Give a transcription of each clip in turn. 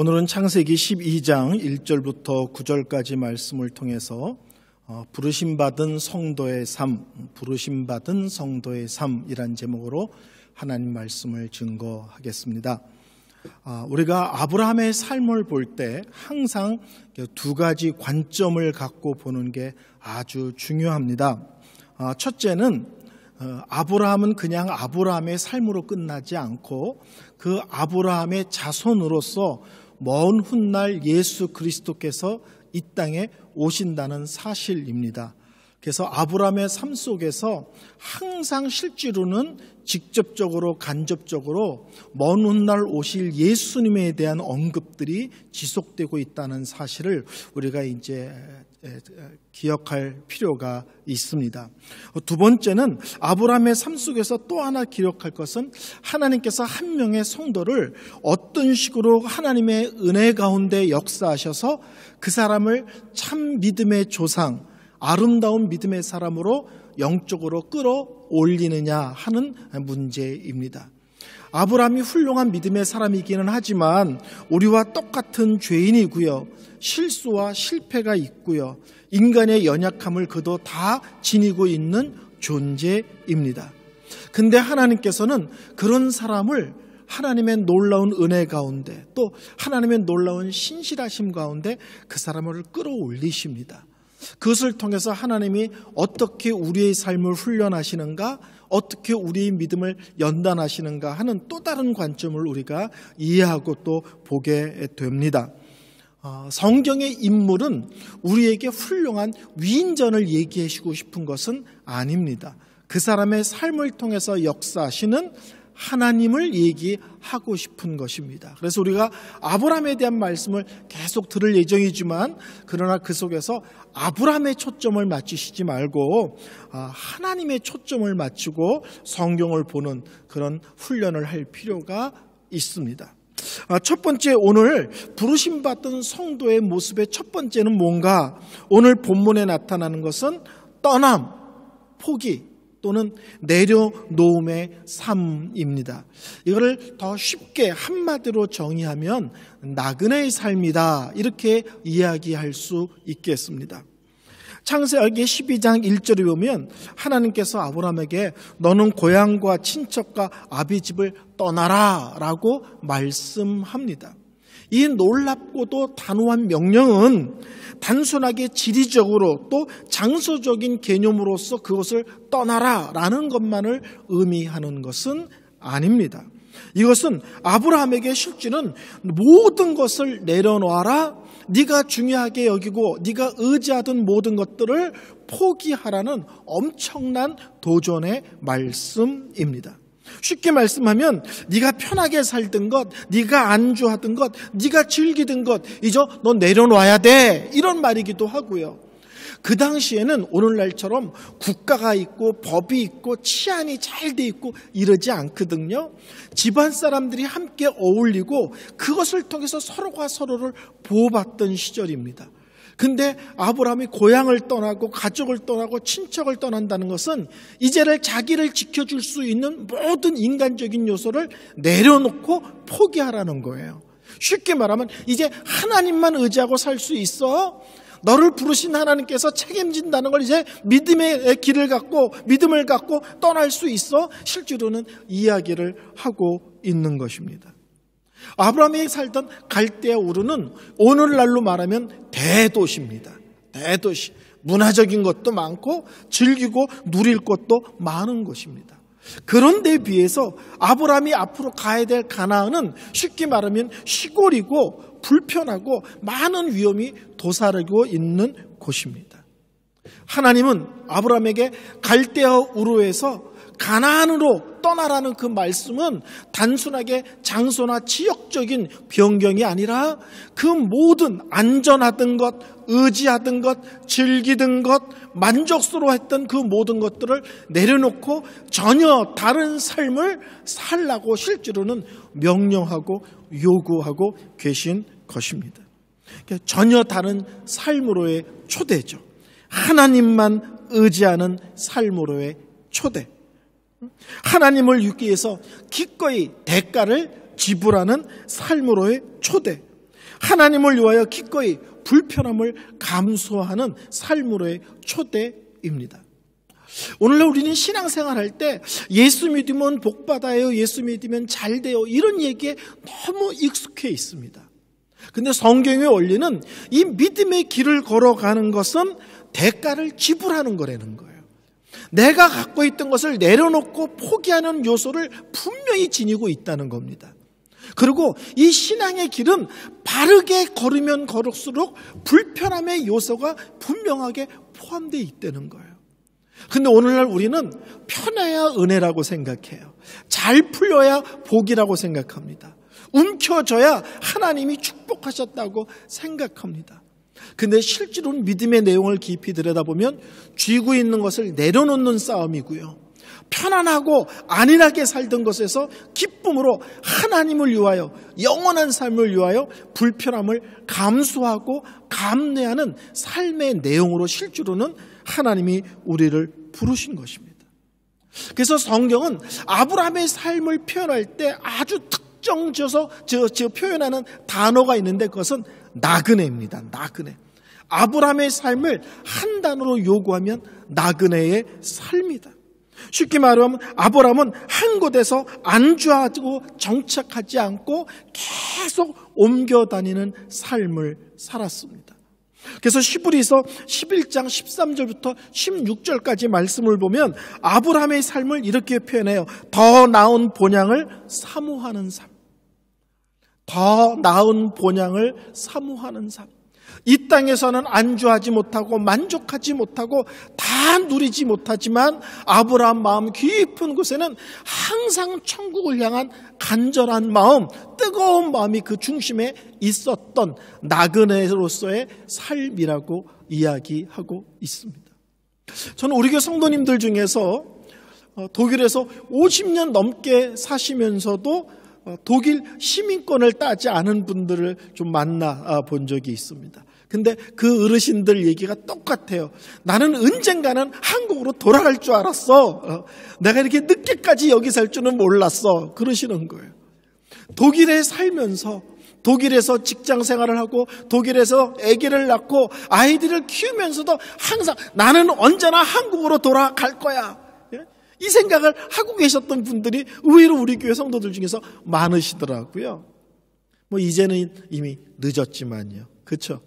오늘은 창세기 12장 1절부터 9절까지 말씀을 통해서 부르심받은 성도의 삶, 부르심받은 성도의 삶이란 제목으로 하나님 말씀을 증거하겠습니다. 우리가 아브라함의 삶을 볼 때 항상 두 가지 관점을 갖고 보는 게 아주 중요합니다. 첫째는 아브라함은 그냥 아브라함의 삶으로 끝나지 않고 그 아브라함의 자손으로서 먼 훗날 예수 그리스도께서 이 땅에 오신다는 사실입니다. 그래서 아브라함의 삶 속에서 항상 실제로는 직접적으로 간접적으로 먼 훗날 오실 예수님에 대한 언급들이 지속되고 있다는 사실을 우리가 이제 기억할 필요가 있습니다. 두 번째는 아브라함의 삶 속에서 또 하나 기록할 것은 하나님께서 한 명의 성도를 어떤 식으로 하나님의 은혜 가운데 역사하셔서 그 사람을 참 믿음의 조상, 아름다운 믿음의 사람으로 영적으로 끌어올리느냐 하는 문제입니다. 아브라함이 훌륭한 믿음의 사람이기는 하지만 우리와 똑같은 죄인이고요. 실수와 실패가 있고요. 인간의 연약함을 그도 다 지니고 있는 존재입니다. 근데 하나님께서는 그런 사람을 하나님의 놀라운 은혜 가운데 또 하나님의 놀라운 신실하심 가운데 그 사람을 끌어올리십니다. 그것을 통해서 하나님이 어떻게 우리의 삶을 훈련하시는가, 어떻게 우리의 믿음을 연단하시는가 하는 또 다른 관점을 우리가 이해하고 또 보게 됩니다. 성경의 인물은 우리에게 훌륭한 위인전을 얘기해 주고 싶은 것은 아닙니다. 그 사람의 삶을 통해서 역사하시는 하나님을 얘기하고 싶은 것입니다. 그래서 우리가 아브라함에 대한 말씀을 계속 들을 예정이지만 그러나 그 속에서 아브라함의 초점을 맞추시지 말고 하나님의 초점을 맞추고 성경을 보는 그런 훈련을 할 필요가 있습니다. 첫 번째, 오늘 부르심받은 성도의 모습의 첫 번째는 뭔가? 오늘 본문에 나타나는 것은 떠남, 포기 또는 내려놓음의 삶입니다. 이거를 더 쉽게 한마디로 정의하면 나그네의 삶이다, 이렇게 이야기할 수 있겠습니다. 창세기 12장 1절에 보면 하나님께서 아브라함에게 너는 고향과 친척과 아비 집을 떠나라 라고 말씀합니다. 이 놀랍고도 단호한 명령은 단순하게 지리적으로 또 장소적인 개념으로서 그것을 떠나라 라는 것만을 의미하는 것은 아닙니다. 이것은 아브라함에게 실제는 모든 것을 내려놓아라, 네가 중요하게 여기고 네가 의지하던 모든 것들을 포기하라는 엄청난 도전의 말씀입니다. 쉽게 말씀하면 네가 편하게 살던 것, 네가 안주하던 것, 네가 즐기던 것 이제 너 내려놔야 돼, 이런 말이기도 하고요. 그 당시에는 오늘날처럼 국가가 있고 법이 있고 치안이 잘 돼 있고 이러지 않거든요. 집안 사람들이 함께 어울리고 그것을 통해서 서로가 서로를 보호받던 시절입니다. 근데 아브라함이 고향을 떠나고 가족을 떠나고 친척을 떠난다는 것은 이제를 자기를 지켜줄 수 있는 모든 인간적인 요소를 내려놓고 포기하라는 거예요. 쉽게 말하면 이제 하나님만 의지하고 살 수 있어. 너를 부르신 하나님께서 책임진다는 걸 이제 믿음의 길을 갖고 믿음을 갖고 떠날 수 있어. 실제로는 이야기를 하고 있는 것입니다. 아브라함이 살던 갈대아 우르는 오늘날로 말하면 대도시입니다. 대도시. 문화적인 것도 많고 즐기고 누릴 것도 많은 곳입니다. 그런데 비해서 아브라함이 앞으로 가야 될 가나안은 쉽게 말하면 시골이고 불편하고 많은 위험이 도사리고 있는 곳입니다. 하나님은 아브라함에게 갈대아 우르에서 가나안으로 떠나라는 그 말씀은 단순하게 장소나 지역적인 변경이 아니라 그 모든 안전하던 것, 의지하던 것, 즐기던 것, 만족스러워했던 그 모든 것들을 내려놓고 전혀 다른 삶을 살라고 실제로는 명령하고 요구하고 계신 것입니다. 전혀 다른 삶으로의 초대죠. 하나님만 의지하는 삶으로의 초대. 하나님을 위해서 기꺼이 대가를 지불하는 삶으로의 초대. 하나님을 위하여 기꺼이 불편함을 감수하는 삶으로의 초대입니다. 오늘날 우리는 신앙생활할 때 예수 믿으면 복 받아요, 예수 믿으면 잘 돼요, 이런 얘기에 너무 익숙해 있습니다. 근데 성경의 원리는 이 믿음의 길을 걸어가는 것은 대가를 지불하는 거라는 거예요. 내가 갖고 있던 것을 내려놓고 포기하는 요소를 분명히 지니고 있다는 겁니다. 그리고 이 신앙의 길은 바르게 걸으면 걸을수록 불편함의 요소가 분명하게 포함되어 있다는 거예요. 근데 오늘날 우리는 편해야 은혜라고 생각해요. 잘 풀려야 복이라고 생각합니다. 움켜져야 하나님이 축복하셨다고 생각합니다. 근데 실제로는 믿음의 내용을 깊이 들여다보면 쥐고 있는 것을 내려놓는 싸움이고요, 편안하고 안일하게 살던 것에서 기쁨으로 하나님을 위하여, 영원한 삶을 위하여 불편함을 감수하고 감내하는 삶의 내용으로 실제로는 하나님이 우리를 부르신 것입니다. 그래서 성경은 아브라함의 삶을 표현할 때 아주 특정져서 표현하는 단어가 있는데 그것은 나그네입니다. 나그네. 아브라함의 삶을 한 단어로 요구하면 나그네의 삶이다. 쉽게 말하면 아브라함은 한 곳에서 안주하고 정착하지 않고 계속 옮겨 다니는 삶을 살았습니다. 그래서 히브리서 11장 13절부터 16절까지 말씀을 보면 아브라함의 삶을 이렇게 표현해요. 더 나은 본향을 사모하는 삶. 더 나은 본향을 사모하는 삶. 이 땅에서는 안주하지 못하고 만족하지 못하고 다 누리지 못하지만 아브라함 마음 깊은 곳에는 항상 천국을 향한 간절한 마음, 뜨거운 마음이 그 중심에 있었던 나그네로서의 삶이라고 이야기하고 있습니다. 저는 우리 교회 성도님들 중에서 독일에서 50년 넘게 사시면서도 독일 시민권을 따지 않은 분들을 좀 만나 본 적이 있습니다. 근데 그 어르신들 얘기가 똑같아요. 나는 언젠가는 한국으로 돌아갈 줄 알았어. 내가 이렇게 늦게까지 여기 살 줄은 몰랐어. 그러시는 거예요. 독일에 살면서 독일에서 직장 생활을 하고 독일에서 아기를 낳고 아이들을 키우면서도 항상 나는 언제나 한국으로 돌아갈 거야. 이 생각을 하고 계셨던 분들이 의외로 우리 교회 성도들 중에서 많으시더라고요. 이제는 이미 늦었지만요. 그렇죠?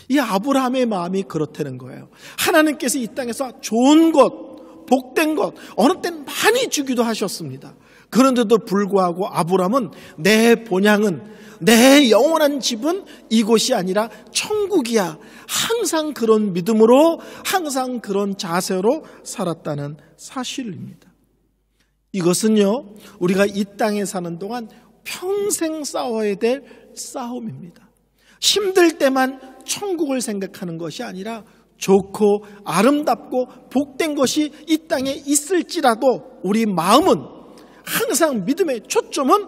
이 아브라함의 마음이 그렇다는 거예요. 하나님께서 이 땅에서 좋은 것, 복된 것, 어느 땐 많이 주기도 하셨습니다. 그런데도 불구하고 아브라함은 내 본향은, 내 영원한 집은 이곳이 아니라 천국이야. 항상 그런 믿음으로, 항상 그런 자세로 살았다는 사실입니다. 이것은요, 우리가 이 땅에 사는 동안 평생 싸워야 될 싸움입니다. 힘들 때만 천국을 생각하는 것이 아니라 좋고 아름답고 복된 것이 이 땅에 있을지라도 우리 마음은 항상 믿음의 초점은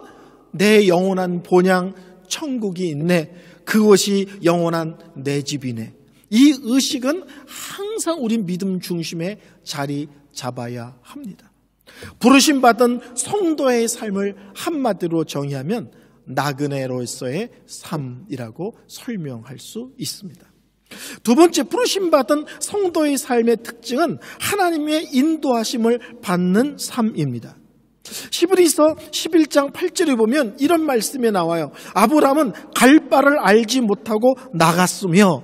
내 영원한 본향 천국이 있네. 그것이 영원한 내 집이네. 이 의식은 항상 우리 믿음 중심에 자리 잡아야 합니다. 부르심받은 성도의 삶을 한마디로 정의하면 나그네로서의 삶이라고 설명할 수 있습니다. 두 번째, 부르심받은 성도의 삶의 특징은 하나님의 인도하심을 받는 삶입니다. 히브리서 11장 8절에 보면 이런 말씀이 나와요. 아브라함은 갈 바를 알지 못하고 나갔으며,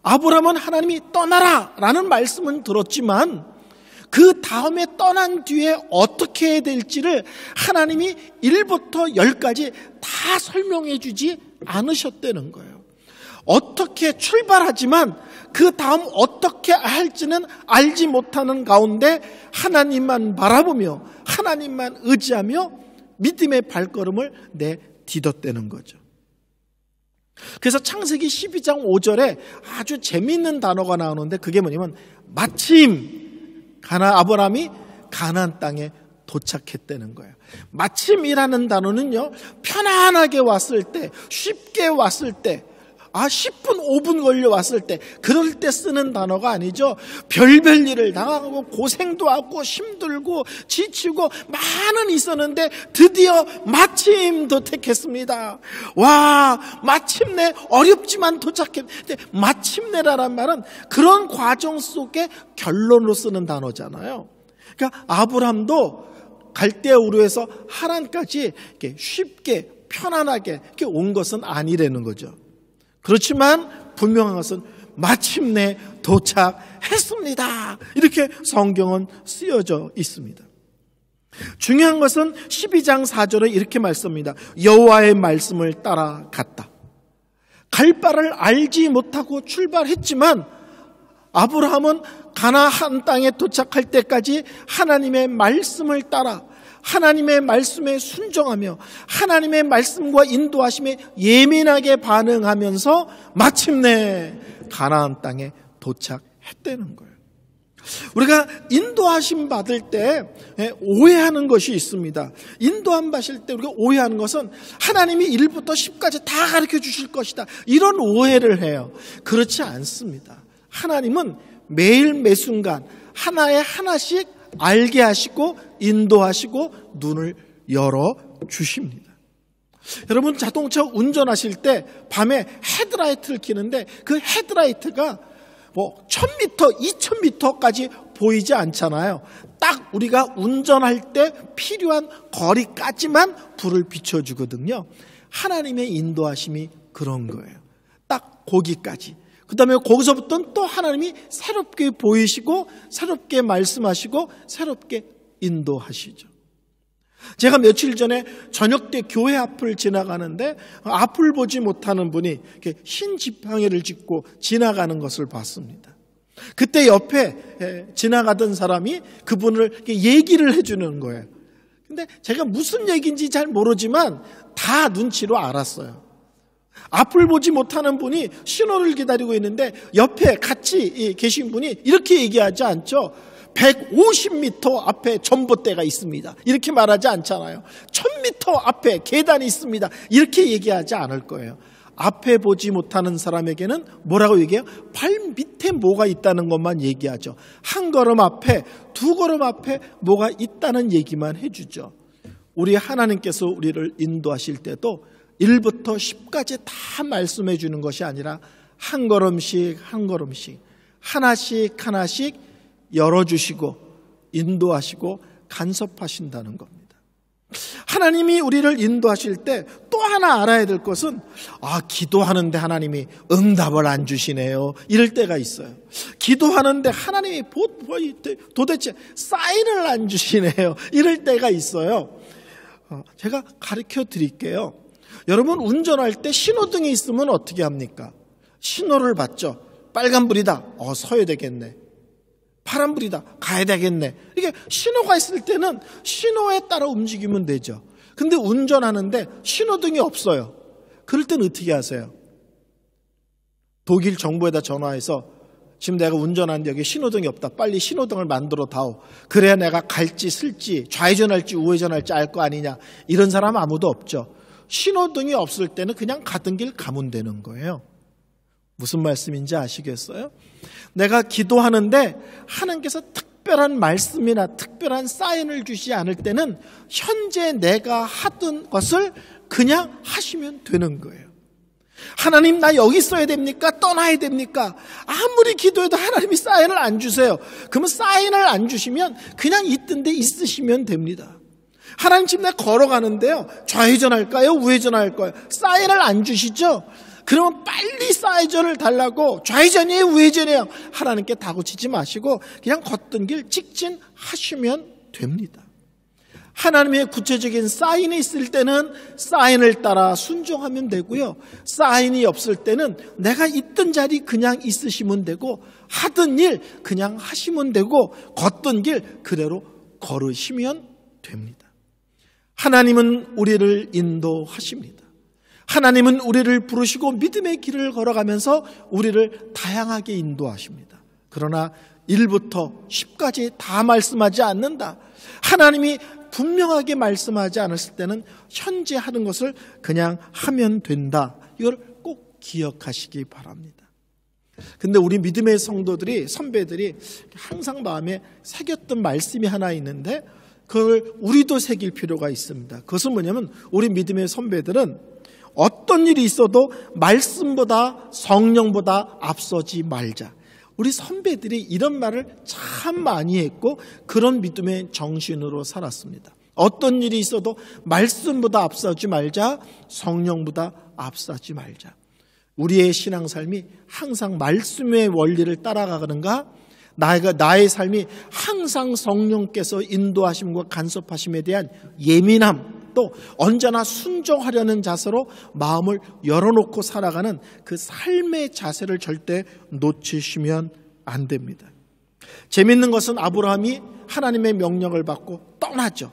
아브라함은 하나님이 떠나라 라는 말씀은 들었지만 그 다음에 떠난 뒤에 어떻게 해야 될지를 하나님이 1부터 10까지 다 설명해 주지 않으셨다는 거예요. 어떻게 출발하지만 그 다음 어떻게 할지는 알지 못하는 가운데 하나님만 바라보며 하나님만 의지하며 믿음의 발걸음을 내딛었다는 거죠. 그래서 창세기 12장 5절에 아주 재미있는 단어가 나오는데 그게 뭐냐면 마침 아브라함이 가나안 땅에 도착했다는 거예요. 마침이라는 단어는요, 편안하게 왔을 때, 쉽게 왔을 때, 10분, 5분 걸려왔을 때, 그럴 때 쓰는 단어가 아니죠. 별별 일을 당하고 고생도 하고 힘들고 지치고 많은 있었는데 드디어 마침 도착했습니다. 와, 마침내 어렵지만 도착했는데, 마침내라는 말은 그런 과정 속에 결론으로 쓰는 단어잖아요. 그러니까 아브라함도 갈대우르에서 하란까지 이렇게 쉽게 편안하게 이렇게 온 것은 아니라는 거죠. 그렇지만 분명한 것은 마침내 도착했습니다. 이렇게 성경은 쓰여져 있습니다. 중요한 것은 12장 4절에 이렇게 말씀합니다. 여호와의 말씀을 따라갔다. 갈 바를 알지 못하고 출발했지만 아브라함은 가나안 땅에 도착할 때까지 하나님의 말씀을 따라 하나님의 말씀에 순종하며 하나님의 말씀과 인도하심에 예민하게 반응하면서 마침내 가나안 땅에 도착했다는 거예요. 우리가 인도하심 받을 때 오해하는 것이 있습니다. 인도함 받을 때 우리가 오해하는 것은 하나님이 1부터 10까지 다 가르쳐 주실 것이다, 이런 오해를 해요. 그렇지 않습니다. 하나님은 매일 매순간 하나씩 알게 하시고 인도하시고 눈을 열어 주십니다. 여러분, 자동차 운전하실 때 밤에 헤드라이트를 켜는데 그 헤드라이트가 1000m, 2000m까지 보이지 않잖아요. 딱 우리가 운전할 때 필요한 거리까지만 불을 비춰주거든요. 하나님의 인도하심이 그런 거예요. 딱 거기까지. 그 다음에 거기서부터는 또 하나님이 새롭게 보이시고 새롭게 말씀하시고 새롭게 인도하시죠. 제가 며칠 전에 저녁 때 교회 앞을 지나가는데 앞을 보지 못하는 분이 이렇게 흰 지팡이를 짚고 지나가는 것을 봤습니다. 그때 옆에 지나가던 사람이 그분을 이렇게 얘기를 해주는 거예요. 근데 제가 무슨 얘기인지 잘 모르지만 다 눈치로 알았어요. 앞을 보지 못하는 분이 신호를 기다리고 있는데 옆에 같이 계신 분이 이렇게 얘기하지 않죠. 150m 앞에 전봇대가 있습니다, 이렇게 말하지 않잖아요. 1000m 앞에 계단이 있습니다, 이렇게 얘기하지 않을 거예요. 앞에 보지 못하는 사람에게는 뭐라고 얘기해요? 발 밑에 뭐가 있다는 것만 얘기하죠. 한 걸음 앞에, 두 걸음 앞에 뭐가 있다는 얘기만 해주죠. 우리 하나님께서 우리를 인도하실 때도 1부터 10까지 다 말씀해 주는 것이 아니라 한 걸음씩 한 걸음씩 하나씩 열어주시고 인도하시고 간섭하신다는 겁니다. 하나님이 우리를 인도하실 때 또 하나 알아야 될 것은 기도하는데 하나님이 응답을 안 주시네요, 이럴 때가 있어요. 기도하는데 하나님이 도대체 사인을 안 주시네요, 이럴 때가 있어요. 제가 가르쳐 드릴게요. 여러분, 운전할 때 신호등이 있으면 어떻게 합니까? 신호를 받죠. 빨간불이다, 서야 되겠네. 파란불이다, 가야 되겠네. 이게 신호가 있을 때는 신호에 따라 움직이면 되죠. 근데 운전하는데 신호등이 없어요. 그럴 때는 어떻게 하세요? 독일 정부에다 전화해서 지금 내가 운전하는데 여기 신호등이 없다, 빨리 신호등을 만들어 다오. 그래야 내가 갈지 쓸지 좌회전할지 우회전할지 알 거 아니냐. 이런 사람 아무도 없죠. 신호등이 없을 때는 그냥 가던 길 가면 되는 거예요. 무슨 말씀인지 아시겠어요? 내가 기도하는데 하나님께서 특별한 말씀이나 특별한 사인을 주시지 않을 때는 현재 내가 하던 것을 그냥 하시면 되는 거예요. 하나님, 나 여기 있어야 됩니까? 떠나야 됩니까? 아무리 기도해도 하나님이 사인을 안 주세요. 그러면 사인을 안 주시면 그냥 있던 데 있으시면 됩니다. 하나님, 지금 내가 걸어가는데요, 좌회전할까요? 우회전할까요? 사인을 안 주시죠? 그러면 빨리 사인을 달라고, 좌회전이에요, 우회전이에요, 하나님께 다구치지 마시고 그냥 걷던 길 직진하시면 됩니다. 하나님의 구체적인 사인이 있을 때는 사인을 따라 순종하면 되고요, 사인이 없을 때는 내가 있던 자리 그냥 있으시면 되고 하던 일 그냥 하시면 되고 걷던 길 그대로 걸으시면 됩니다. 하나님은 우리를 인도하십니다. 하나님은 우리를 부르시고 믿음의 길을 걸어가면서 우리를 다양하게 인도하십니다. 그러나 1부터 10까지 다 말씀하지 않는다. 하나님이 분명하게 말씀하지 않았을 때는 현재 하는 것을 그냥 하면 된다. 이걸 꼭 기억하시기 바랍니다. 근데 우리 믿음의 성도들이, 선배들이 항상 마음에 새겼던 말씀이 하나 있는데 그걸 우리도 새길 필요가 있습니다. 그것은 뭐냐면 우리 믿음의 선배들은 어떤 일이 있어도 말씀보다 성령보다 앞서지 말자. 우리 선배들이 이런 말을 참 많이 했고 그런 믿음의 정신으로 살았습니다. 어떤 일이 있어도 말씀보다 앞서지 말자, 성령보다 앞서지 말자. 우리의 신앙삶이 항상 말씀의 원리를 따라가는가? 나의 삶이 항상 성령께서 인도하심과 간섭하심에 대한 예민함, 또 언제나 순종하려는 자세로 마음을 열어놓고 살아가는 그 삶의 자세를 절대 놓치시면 안 됩니다. 재밌는 것은 아브라함이 하나님의 명령을 받고 떠나죠.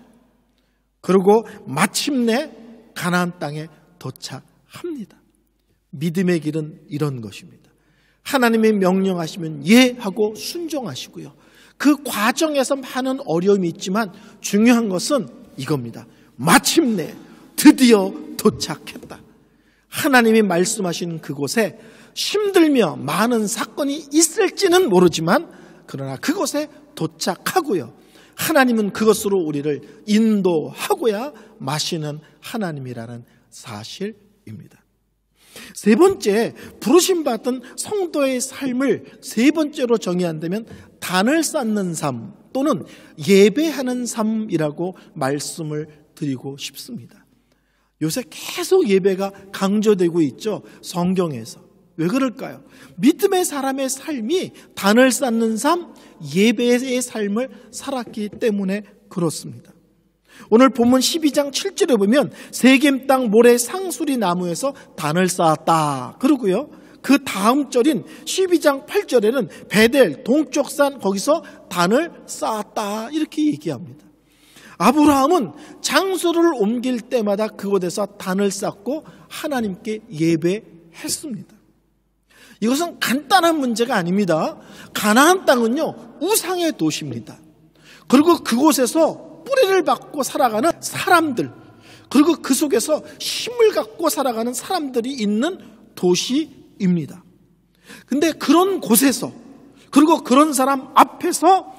그리고 마침내 가나안 땅에 도착합니다. 믿음의 길은 이런 것입니다. 하나님의 명령하시면 예 하고 순종하시고요. 그 과정에서 많은 어려움이 있지만 중요한 것은 이겁니다. 마침내 드디어 도착했다. 하나님이 말씀하신 그곳에 힘들며 많은 사건이 있을지는 모르지만 그러나 그곳에 도착하고요. 하나님은 그것으로 우리를 인도하고야 마시는 하나님이라는 사실입니다. 세 번째, 부르심받은 성도의 삶을 세 번째로 정의한다면 단을 쌓는 삶 또는 예배하는 삶이라고 말씀을 드리고 싶습니다. 요새 계속 예배가 강조되고 있죠. 성경에서. 왜 그럴까요? 믿음의 사람의 삶이 단을 쌓는 삶, 예배의 삶을 살았기 때문에 그렇습니다. 오늘 본문 12장 7절에 보면 세겜 땅 모래 상수리 나무에서 단을 쌓았다. 그러고요. 그 다음 절인 12장 8절에는 베델 동쪽 산 거기서 단을 쌓았다. 이렇게 얘기합니다. 아브라함은 장소를 옮길 때마다 그곳에서 단을 쌓고 하나님께 예배했습니다. 이것은 간단한 문제가 아닙니다. 가나안 땅은요, 우상의 도시입니다. 그리고 그곳에서 뿌리를 받고 살아가는 사람들, 그리고 그 속에서 힘을 갖고 살아가는 사람들이 있는 도시입니다. 근데 그런 곳에서, 그리고 그런 사람 앞에서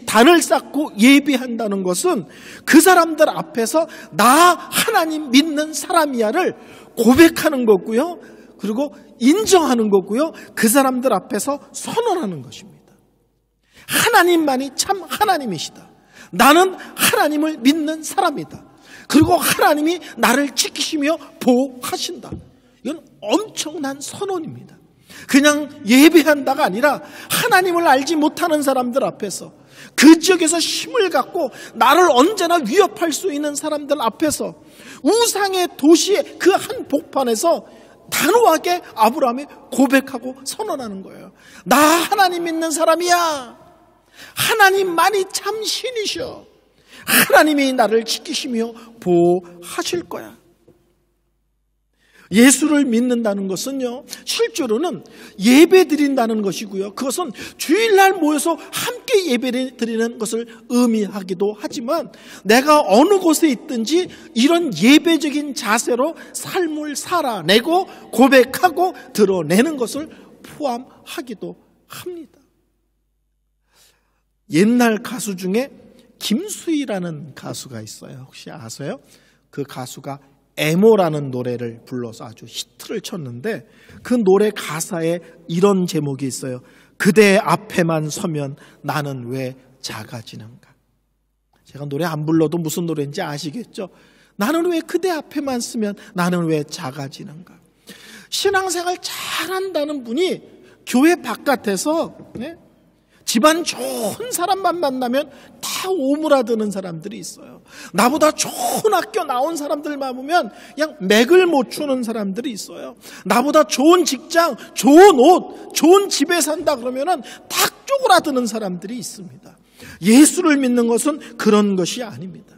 단을 쌓고 예배한다는 것은 그 사람들 앞에서 나 하나님 믿는 사람이야를 고백하는 거고요. 그리고 인정하는 거고요. 그 사람들 앞에서 선언하는 것입니다. 하나님만이 참 하나님이시다. 나는 하나님을 믿는 사람이다. 그리고 하나님이 나를 지키시며 보호하신다. 이건 엄청난 선언입니다. 그냥 예배한다가 아니라 하나님을 알지 못하는 사람들 앞에서, 그 지역에서 힘을 갖고 나를 언제나 위협할 수 있는 사람들 앞에서, 우상의 도시의 그 한 복판에서 단호하게 아브라함이 고백하고 선언하는 거예요. 나 하나님 믿는 사람이야. 하나님만이 참 신이셔. 하나님이 나를 지키시며 보호하실 거야. 예수를 믿는다는 것은요, 실제로는 예배 드린다는 것이고요. 그것은 주일날 모여서 함께 예배 드리는 것을 의미하기도 하지만 내가 어느 곳에 있든지 이런 예배적인 자세로 삶을 살아내고 고백하고 드러내는 것을 포함하기도 합니다. 옛날 가수 중에 김수희라는 가수가 있어요. 혹시 아세요? 그 가수가 에모라는 노래를 불러서 아주 히트를 쳤는데 그 노래 가사에 이런 제목이 있어요. 그대 앞에만 서면 나는 왜 작아지는가. 제가 노래 안 불러도 무슨 노래인지 아시겠죠? 나는 왜 그대 앞에만 서면 나는 왜 작아지는가. 신앙생활 잘한다는 분이 교회 바깥에서 집안 좋은 사람만 만나면 다 오므라드는 사람들이 있어요. 나보다 좋은 학교 나온 사람들만 보면 그냥 맥을 못 추는 사람들이 있어요. 나보다 좋은 직장, 좋은 옷, 좋은 집에 산다 그러면은 다 쪼그라드는 사람들이 있습니다. 예수를 믿는 것은 그런 것이 아닙니다.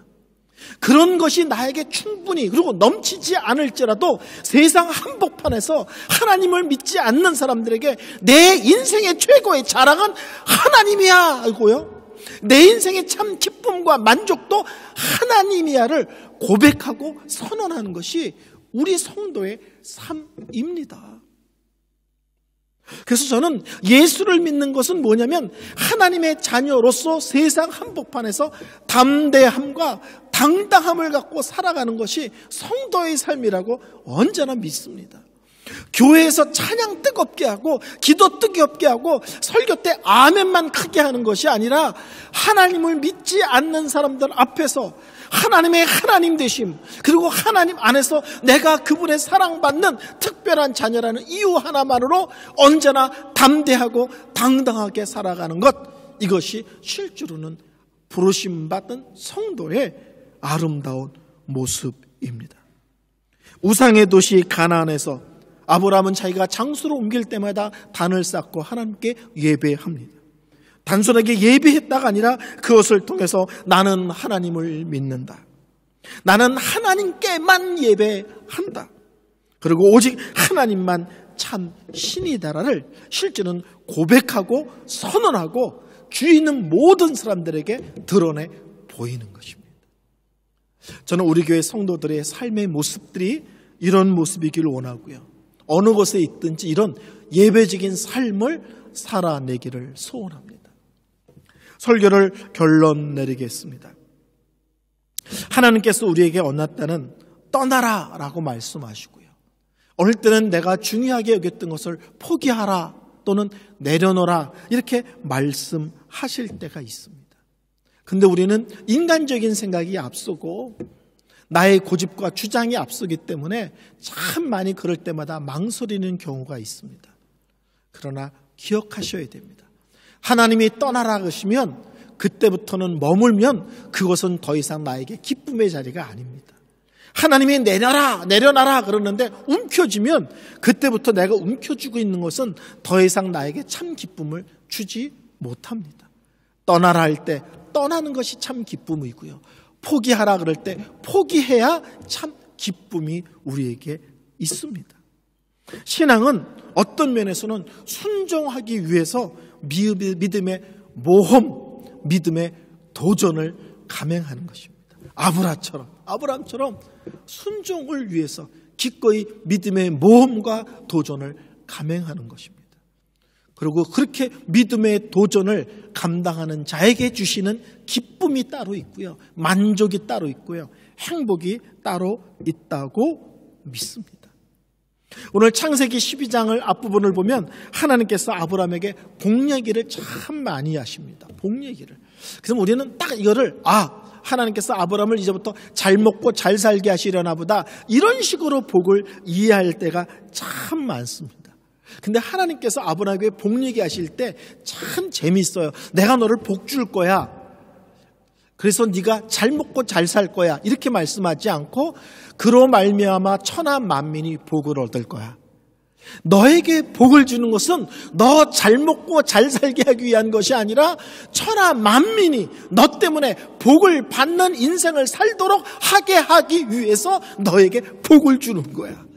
그런 것이 나에게 충분히 그리고 넘치지 않을지라도 세상 한복판에서 하나님을 믿지 않는 사람들에게 내 인생의 최고의 자랑은 하나님이야 알고요. 내 인생의 참 기쁨과 만족도 하나님이야를 고백하고 선언하는 것이 우리 성도의 삶입니다. 그래서 저는 예수를 믿는 것은 뭐냐면 하나님의 자녀로서 세상 한복판에서 담대함과 당당함을 갖고 살아가는 것이 성도의 삶이라고 언제나 믿습니다. 교회에서 찬양 뜨겁게 하고 기도 뜨겁게 하고 설교 때 아멘만 크게 하는 것이 아니라 하나님을 믿지 않는 사람들 앞에서 하나님의 하나님 되심, 그리고 하나님 안에서 내가 그분의 사랑받는 특별한 자녀라는 이유 하나만으로 언제나 담대하고 당당하게 살아가는 것, 이것이 실제로는 부르심받은 성도의 아름다운 모습입니다. 우상의 도시 가나안에서 아브라함은 자기가 장소를 옮길 때마다 단을 쌓고 하나님께 예배합니다. 단순하게 예배했다가 아니라 그것을 통해서 나는 하나님을 믿는다, 나는 하나님께만 예배한다, 그리고 오직 하나님만 참 신이다라를 실제는 고백하고 선언하고 주위 있는 모든 사람들에게 드러내 보이는 것입니다. 저는 우리 교회 성도들의 삶의 모습들이 이런 모습이기를 원하고요, 어느 곳에 있든지 이런 예배적인 삶을 살아내기를 소원합니다. 설교를 결론 내리겠습니다. 하나님께서 우리에게 언났다는 떠나라 라고 말씀하시고요, 어느 때는 내가 중요하게 여겼던 것을 포기하라 또는 내려놓아라 이렇게 말씀하실 때가 있습니다. 근데 우리는 인간적인 생각이 앞서고 나의 고집과 주장이 앞서기 때문에 참 많이 그럴 때마다 망설이는 경우가 있습니다. 그러나 기억하셔야 됩니다. 하나님이 떠나라 하시면 그때부터는 머물면 그것은 더 이상 나에게 기쁨의 자리가 아닙니다. 하나님이 내려놔라 그러는데 움켜쥐면 그때부터 내가 움켜쥐고 있는 것은 더 이상 나에게 참 기쁨을 주지 못합니다. 떠나라 할 때 떠나는 것이 참 기쁨이고요, 포기하라 그럴 때 포기해야 참 기쁨이 우리에게 있습니다. 신앙은 어떤 면에서는 순종하기 위해서 믿음의 모험, 믿음의 도전을 감행하는 것입니다. 아브라함처럼 순종을 위해서 기꺼이 믿음의 모험과 도전을 감행하는 것입니다. 그리고 그렇게 믿음의 도전을 감당하는 자에게 주시는 기쁨이 따로 있고요, 만족이 따로 있고요, 행복이 따로 있다고 믿습니다. 오늘 창세기 12장을 앞부분을 보면 하나님께서 아브라함에게 복 얘기를 참 많이 하십니다. 복 얘기를. 그래서 우리는 딱 이거를 하나님께서 아브라함을 이제부터 잘 먹고 잘 살게 하시려나 보다, 이런 식으로 복을 이해할 때가 참 많습니다. 근데 하나님께서 아브라함에게 복 얘기하실 때 참 재밌어요. 내가 너를 복 줄 거야, 그래서 네가 잘 먹고 잘 살 거야, 이렇게 말씀하지 않고 그로 말미암아 천하 만민이 복을 얻을 거야. 너에게 복을 주는 것은 너 잘 먹고 잘 살게 하기 위한 것이 아니라 천하 만민이 너 때문에 복을 받는 인생을 살도록 하게 하기 위해서 너에게 복을 주는 거야.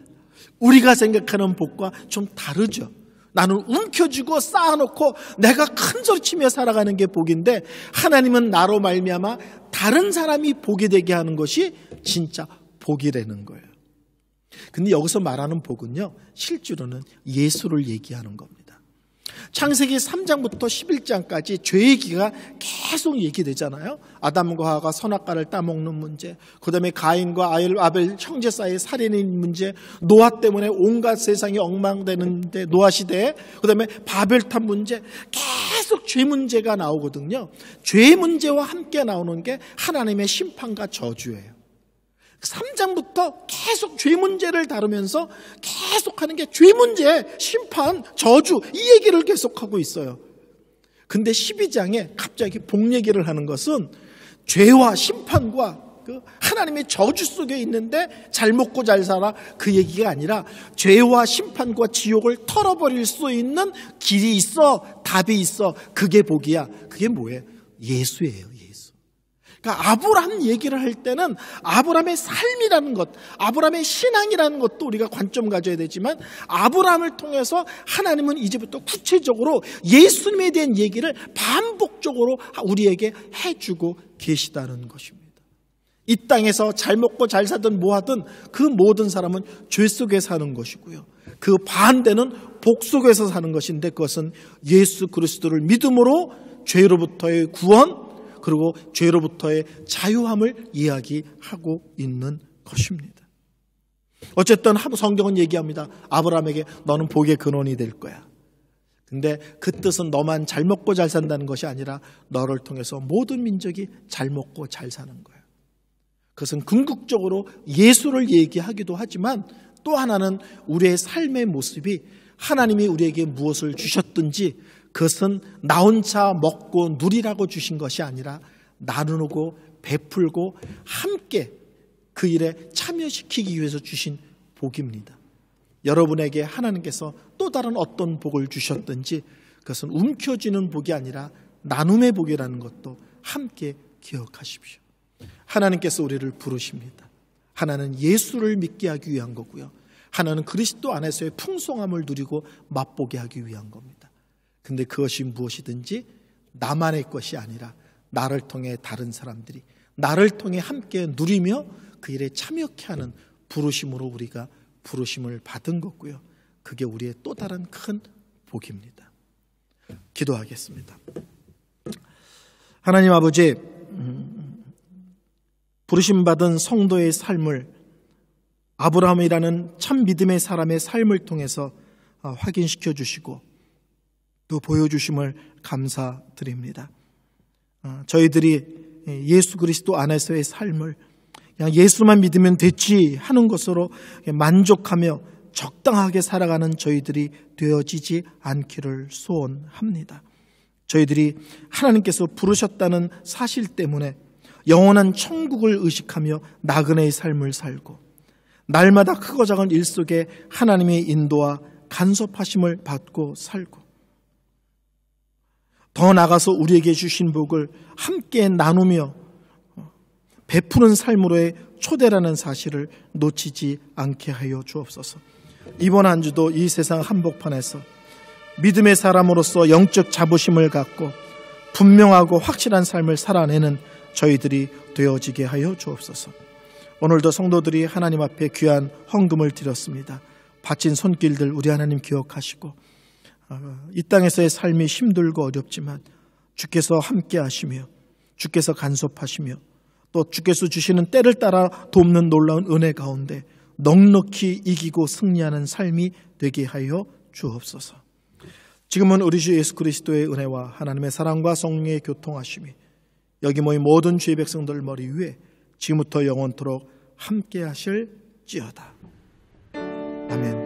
우리가 생각하는 복과 좀 다르죠. 나는 움켜쥐고 쌓아놓고 내가 큰 소리치며 살아가는 게 복인데, 하나님은 나로 말미암아 다른 사람이 복이 되게 하는 것이 진짜 복이라는 거예요. 근데 여기서 말하는 복은요, 실제로는 예수를 얘기하는 겁니다. 창세기 3장부터 11장까지 죄 얘기가 계속 얘기되잖아요. 아담과 하와가 선악과를 따먹는 문제, 그 다음에 가인과 아벨 형제 사이의 살인인 문제, 노아 때문에 온갖 세상이 엉망되는데 노아 시대에, 그 다음에 바벨탑 문제, 계속 죄 문제가 나오거든요. 죄 문제와 함께 나오는 게 하나님의 심판과 저주예요. 3장부터 계속 죄 문제를 다루면서 계속하는 게 죄 문제, 심판, 저주, 이 얘기를 계속하고 있어요. 근데 12장에 갑자기 복 얘기를 하는 것은 죄와 심판과 그 하나님의 저주 속에 있는데 잘 먹고 잘 살아, 그 얘기가 아니라 죄와 심판과 지옥을 털어버릴 수 있는 길이 있어, 답이 있어, 그게 복이야. 그게 뭐예요? 예수예요. 그러니까 아브라함 얘기를 할 때는 아브라함의 삶이라는 것, 아브라함의 신앙이라는 것도 우리가 관점 가져야 되지만, 아브라함을 통해서 하나님은 이제부터 구체적으로 예수님에 대한 얘기를 반복적으로 우리에게 해주고 계시다는 것입니다. 이 땅에서 잘 먹고 잘 살든 뭐 하든 그 모든 사람은 죄 속에 사는 것이고요. 그 반대는 복 속에서 사는 것인데 그것은 예수 그리스도를 믿음으로 죄로부터의 구원 그리고 죄로부터의 자유함을 이야기하고 있는 것입니다. 어쨌든 성경은 얘기합니다. 아브라함에게 너는 복의 근원이 될 거야. 근데 그 뜻은 너만 잘 먹고 잘 산다는 것이 아니라 너를 통해서 모든 민족이 잘 먹고 잘 사는 거야. 그것은 궁극적으로 예수를 얘기하기도 하지만 또 하나는 우리의 삶의 모습이 하나님이 우리에게 무엇을 주셨든지 그것은 나 혼자 먹고 누리라고 주신 것이 아니라 나누고 베풀고 함께 그 일에 참여시키기 위해서 주신 복입니다. 여러분에게 하나님께서 또 다른 어떤 복을 주셨든지 그것은 움켜쥐는 복이 아니라 나눔의 복이라는 것도 함께 기억하십시오. 하나님께서 우리를 부르십니다. 하나는 예수를 믿게 하기 위한 거고요. 하나는 그리스도 안에서의 풍성함을 누리고 맛보게 하기 위한 겁니다. 근데 그것이 무엇이든지 나만의 것이 아니라 나를 통해 다른 사람들이 나를 통해 함께 누리며 그 일에 참여케 하는 부르심으로 우리가 부르심을 받은 거고요. 그게 우리의 또 다른 큰 복입니다. 기도하겠습니다. 하나님 아버지, 부르심받은 성도의 삶을 아브라함이라는 참 믿음의 사람의 삶을 통해서 확인시켜 주시고 또 보여주심을 감사드립니다. 저희들이 예수 그리스도 안에서의 삶을 그냥 예수만 믿으면 됐지 하는 것으로 만족하며 적당하게 살아가는 저희들이 되어지지 않기를 소원합니다. 저희들이 하나님께서 부르셨다는 사실 때문에 영원한 천국을 의식하며 나그네의 삶을 살고 날마다 크고 작은 일 속에 하나님의 인도와 간섭하심을 받고 살고 더 나아가서 우리에게 주신 복을 함께 나누며 베푸는 삶으로의 초대라는 사실을 놓치지 않게 하여 주옵소서. 이번 한 주도 이 세상 한복판에서 믿음의 사람으로서 영적 자부심을 갖고 분명하고 확실한 삶을 살아내는 저희들이 되어지게 하여 주옵소서. 오늘도 성도들이 하나님 앞에 귀한 헌금을 드렸습니다. 바친 손길들 우리 하나님 기억하시고 이 땅에서의 삶이 힘들고 어렵지만 주께서 함께 하시며 주께서 간섭하시며 또 주께서 주시는 때를 따라 돕는 놀라운 은혜 가운데 넉넉히 이기고 승리하는 삶이 되게 하여 주옵소서. 지금은 우리 주 예수 그리스도의 은혜와 하나님의 사랑과 성령의 교통하심이 여기 모인 모든 주의 백성들 머리 위에 지금부터 영원토록 함께 하실지어다. 아멘.